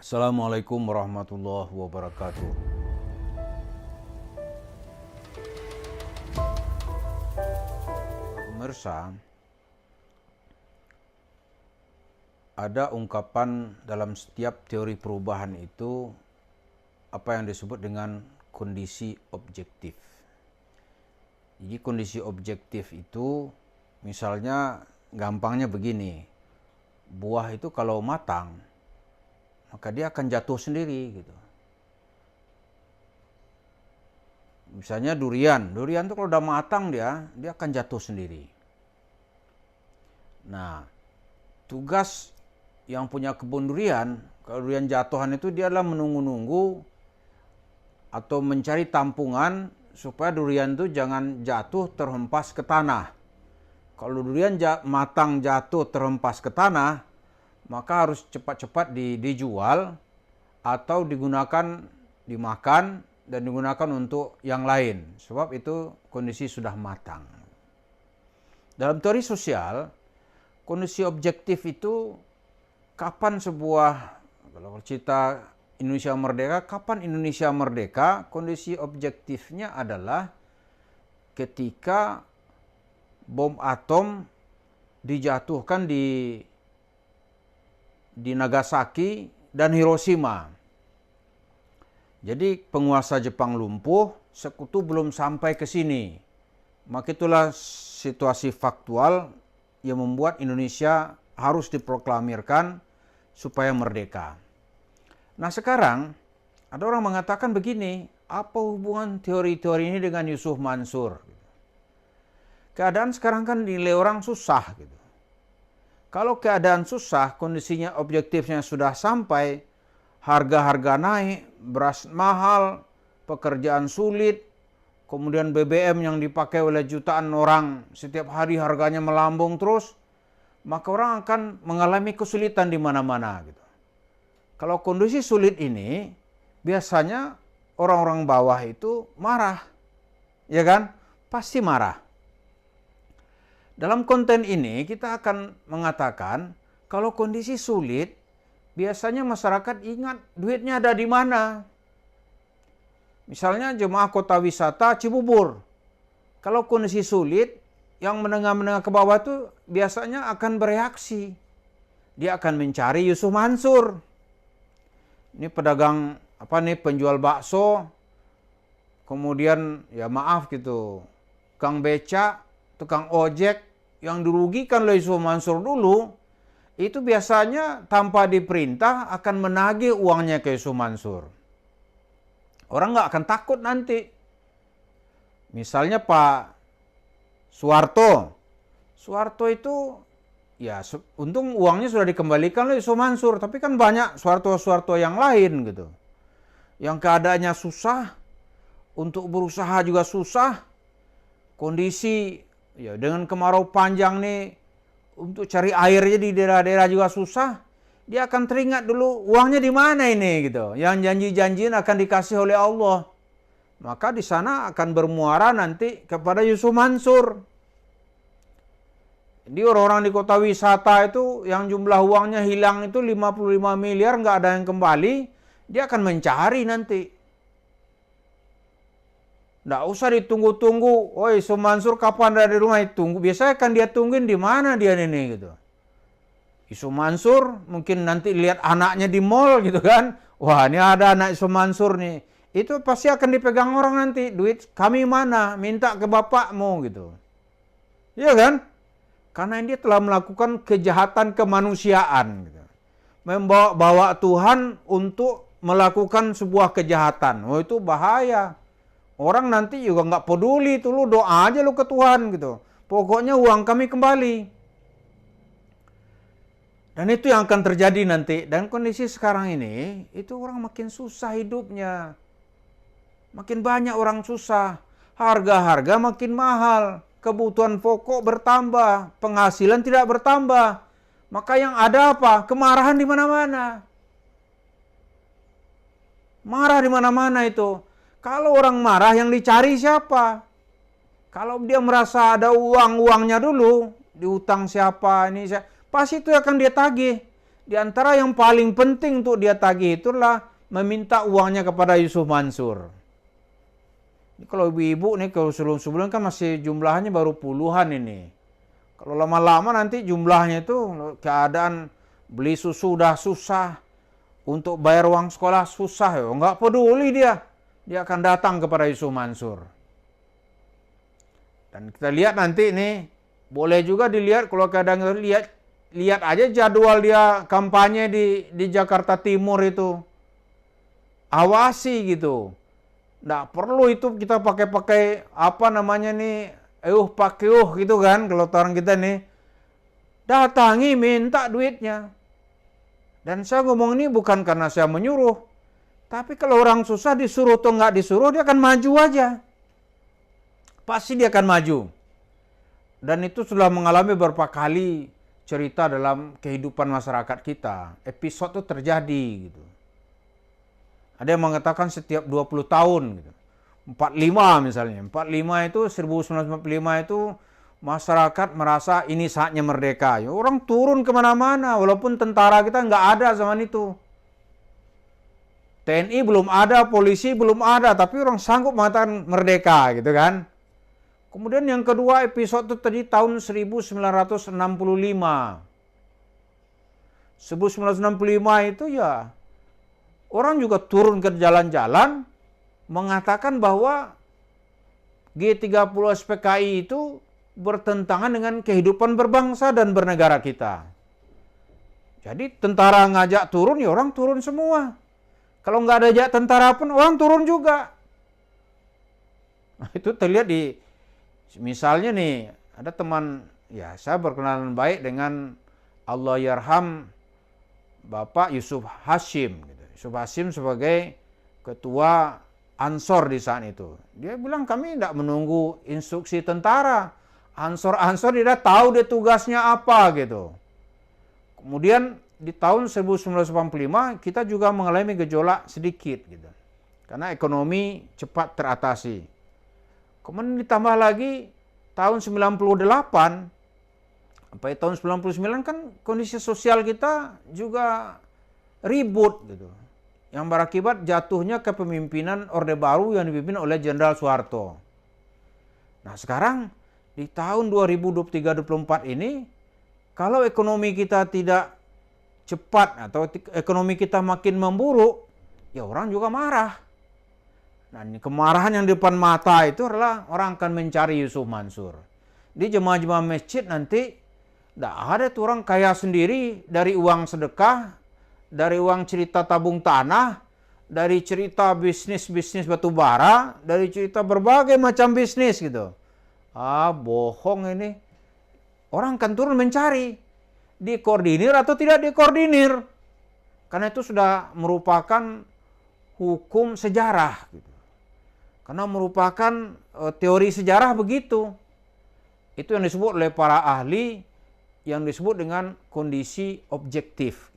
Assalamualaikum warahmatullahi wabarakatuh. Pemirsa, ada ungkapan dalam setiap teori perubahan itu apa yang disebut dengan kondisi objektif. Jadi kondisi objektif itu misalnya gampangnya begini, buah itu kalau matang maka dia akan jatuh sendiri gitu. Misalnya durian itu kalau udah matang dia akan jatuh sendiri. Nah, tugas yang punya kebun durian, kalau durian jatuhan itu dia adalah menunggu-nunggu atau mencari tampungan supaya durian itu jangan jatuh terhempas ke tanah. Kalau durian matang jatuh terhempas ke tanah, maka harus cepat-cepat dijual atau digunakan dimakan dan digunakan untuk yang lain. Sebab itu kondisi sudah matang. Dalam teori sosial, kondisi objektif itu kapan sebuah, kalau cerita Indonesia merdeka, kapan Indonesia merdeka, kondisi objektifnya adalah ketika bom atom dijatuhkan di Nagasaki dan Hiroshima. Jadi penguasa Jepang lumpuh, sekutu belum sampai ke sini. Maka itulah situasi faktual yang membuat Indonesia harus diproklamirkan supaya merdeka. Nah sekarang ada orang mengatakan begini, apa hubungan teori-teori ini dengan Yusuf Mansur? Keadaan sekarang kan dinilai orang susah gitu. Kalau keadaan susah, kondisinya objektifnya sudah sampai, harga-harga naik, beras mahal, pekerjaan sulit, kemudian BBM yang dipakai oleh jutaan orang setiap hari harganya melambung terus, maka orang akan mengalami kesulitan di mana-mana gitu. Kalau kondisi sulit ini, biasanya orang-orang bawah itu marah, ya kan? Pasti marah. Dalam konten ini kita akan mengatakan kalau kondisi sulit, biasanya masyarakat ingat duitnya ada di mana. Misalnya jemaah kota wisata Cibubur. Kalau kondisi sulit, yang menengah-menengah ke bawah itu biasanya akan bereaksi. Dia akan mencari Yusuf Mansur. Ini pedagang penjual bakso, kemudian ya maaf gitu, tukang beca, tukang ojek yang dirugikan oleh Yusuf Mansur dulu, itu biasanya tanpa diperintah akan menagih uangnya ke Yusuf Mansur. Orang nggak akan takut nanti. Misalnya Pak Soeharto. Soeharto itu, ya untung uangnya sudah dikembalikan oleh Yusuf Mansur, tapi kan banyak Soeharto yang lain gitu. Yang keadaannya susah, untuk berusaha juga susah, kondisi ya dengan kemarau panjang nih, untuk cari airnya di daerah-daerah juga susah, dia akan teringat dulu uangnya di mana ini gitu. Yang janji-janjiin akan dikasih oleh Allah. Maka di sana akan bermuara nanti kepada Yusuf Mansur. Jadi orang-orang di kota wisata itu yang jumlah uangnya hilang itu 55 miliar nggak ada yang kembali, dia akan mencari nanti. Nggak usah ditunggu-tunggu, oh Yusuf Mansur kapan ada di rumah, tunggu. Biasanya kan dia tungguin di mana dia ini gitu. Yusuf Mansur mungkin nanti lihat anaknya di mall gitu kan. Wah ini ada anak Yusuf Mansur nih. Itu pasti akan dipegang orang nanti. Duit kami mana? Minta ke bapakmu gitu. Iya kan? Karena dia telah melakukan kejahatan kemanusiaan. Gitu. Membawa Tuhan untuk melakukan sebuah kejahatan. Oh itu bahaya. Orang nanti juga nggak peduli tuh, lu doa aja lu ke Tuhan gitu. Pokoknya uang kami kembali. Dan itu yang akan terjadi nanti. Dan kondisi sekarang ini, itu orang makin susah hidupnya. Makin banyak orang susah. Harga-harga makin mahal. Kebutuhan pokok bertambah. Penghasilan tidak bertambah. Maka yang ada apa? Kemarahan di mana-mana. Marah di mana-mana itu. Kalau orang marah yang dicari siapa? Kalau dia merasa ada uangnya dulu, diutang siapa, pasti itu akan dia tagih. Di antara yang paling penting untuk dia tagih itulah meminta uangnya kepada Yusuf Mansur. Kalau ibu-ibu nih, kalau sebelum-sebelum kan masih jumlahnya baru puluhan ini. Kalau lama-lama nanti jumlahnya itu keadaan beli susu udah susah, untuk bayar uang sekolah susah, ya nggak peduli dia. Dia akan datang kepada Yusuf Mansur. Dan kita lihat nanti nih, boleh juga dilihat kalau kadang lihat aja jadwal dia kampanye di Jakarta Timur itu. Awasi gitu. Nggak perlu itu kita pakai apa namanya nih, pakai gitu kan, kalau orang kita nih. Datangi minta duitnya. Dan saya ngomong ini bukan karena saya menyuruh. Tapi kalau orang susah disuruh atau nggak disuruh, dia akan maju aja. Pasti dia akan maju. Dan itu sudah mengalami beberapa kali cerita dalam kehidupan masyarakat kita. Episode itu terjadi gitu. Ada yang mengatakan setiap 20 tahun gitu. 45 misalnya. 45 itu 1945 itu masyarakat merasa ini saatnya merdeka. Ya, orang turun kemana-mana walaupun tentara kita nggak ada zaman itu. TNI belum ada, polisi belum ada, tapi orang sanggup mengatakan merdeka gitu kan. Kemudian yang kedua episode itu tadi tahun 1965. 1965 itu ya orang juga turun ke jalan-jalan mengatakan bahwa G30 SPKI itu bertentangan dengan kehidupan berbangsa dan bernegara kita. Jadi tentara ngajak turun, ya orang turun semua. Kalau nggak ada ajak tentara pun orang turun juga. Nah, itu terlihat di, misalnya nih, ada teman, ya saya berkenalan baik dengan Allahyarham Bapak Yusuf Hashim. Yusuf Hashim sebagai ketua Ansor di saat itu. Dia bilang kami tidak menunggu instruksi tentara. Ansor dia tahu dia tugasnya apa gitu. Kemudian di tahun 1985 kita juga mengalami gejolak sedikit gitu. Karena ekonomi cepat teratasi. Kemudian ditambah lagi tahun 98 sampai tahun 99 kan kondisi sosial kita juga ribut gitu. Yang berakibat jatuhnya kepemimpinan Orde Baru yang dipimpin oleh Jenderal Soeharto. Nah sekarang di tahun 2023-2024 ini, kalau ekonomi kita tidak cepat atau ekonomi kita makin memburuk, ya orang juga marah. Nah ini kemarahan yang di depan mata itu adalah orang akan mencari Yusuf Mansur. Di jemaah-jemaah masjid nanti, tidak ada tuh orang kaya sendiri dari uang sedekah, dari uang cerita tabung tanah, dari cerita bisnis-bisnis batu bara, dari cerita berbagai macam bisnis gitu. Bohong ini. Orang akan turun mencari. Dikoordinir atau tidak dikoordinir. Karena itu sudah merupakan hukum sejarah. Gitu. Karena merupakan teori sejarah begitu. Itu yang disebut oleh para ahli, yang disebut dengan kondisi objektif.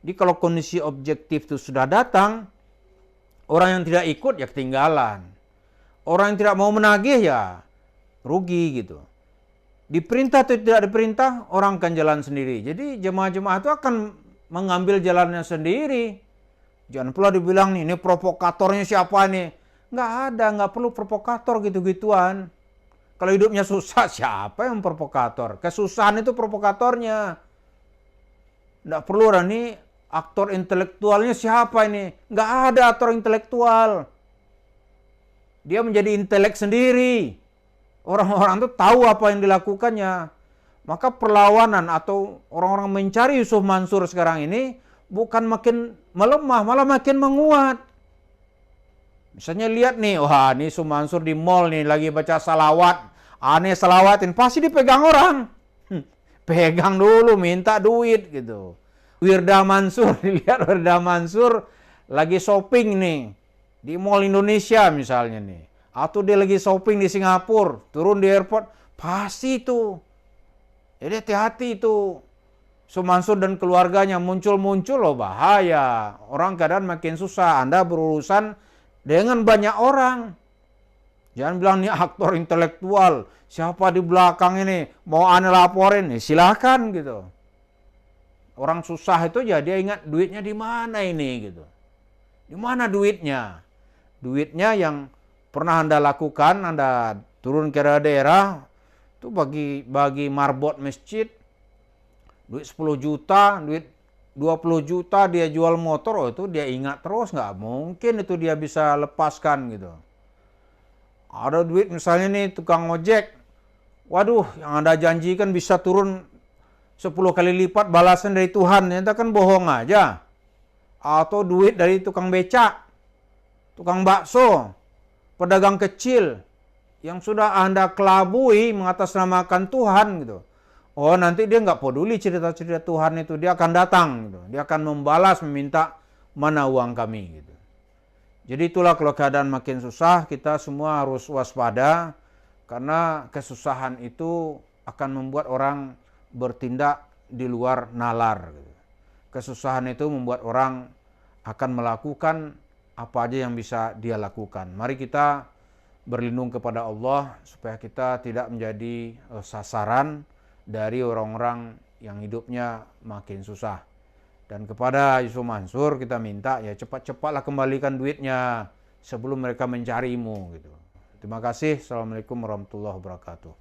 Jadi kalau kondisi objektif itu sudah datang, orang yang tidak ikut ya ketinggalan. Orang yang tidak mau menagih ya rugi gitu. Diperintah atau tidak diperintah, orang akan jalan sendiri. Jadi jemaah-jemaah itu akan mengambil jalannya sendiri. Jangan pula dibilang nih, ini provokatornya siapa nih? Nggak ada, nggak perlu provokator gitu-gituan. Kalau hidupnya susah, siapa yang provokator? Kesusahan itu provokatornya. Nggak perlu ada nih, aktor intelektualnya siapa ini? Nggak ada aktor intelektual. Dia menjadi intelek sendiri. Orang-orang itu tahu apa yang dilakukannya. Maka perlawanan atau orang-orang mencari Yusuf Mansur sekarang ini bukan makin melemah, malah makin menguat. Misalnya lihat nih, wah ini Yusuf Mansur di mall nih lagi baca salawat. Aneh salawatin, pasti dipegang orang. Pegang dulu, minta duit gitu. Wirda Mansur, dilihat Wirda Mansur lagi shopping nih. Di mall Indonesia misalnya nih. Atau dia lagi shopping di Singapura, turun di airport, pasti itu. Jadi hati-hati itu. Mansur dan keluarganya muncul-muncul loh, bahaya. Orang keadaan makin susah, Anda berurusan dengan banyak orang. Jangan bilang nih aktor intelektual, siapa di belakang ini, mau Anda laporin, silakan gitu. Orang susah itu ya dia ingat duitnya di mana ini gitu. Di mana duitnya? Duitnya yang pernah Anda lakukan, Anda turun ke daerah, itu bagi marbot masjid, duit 10 juta, duit 20 juta dia jual motor, oh itu dia ingat terus, nggak mungkin itu dia bisa lepaskan gitu. Ada duit misalnya nih tukang ojek, waduh yang Anda janjikan bisa turun 10 kali lipat balasan dari Tuhan, itu kan bohong aja. Atau duit dari tukang becak, tukang bakso, pedagang kecil yang sudah Anda kelabui mengatasnamakan Tuhan gitu. Oh nanti dia nggak peduli cerita-cerita Tuhan itu, dia akan datang gitu. Dia akan membalas meminta mana uang kami gitu. Jadi itulah kalau keadaan makin susah kita semua harus waspada karena kesusahan itu akan membuat orang bertindak di luar nalar gitu. Kesusahan itu membuat orang akan melakukan apa aja yang bisa dia lakukan. Mari kita berlindung kepada Allah supaya kita tidak menjadi sasaran dari orang-orang yang hidupnya makin susah. Dan kepada Yusuf Mansur kita minta ya cepat-cepatlah kembalikan duitnya sebelum mereka mencarimu gitu. Terima kasih. Assalamualaikum warahmatullahi wabarakatuh.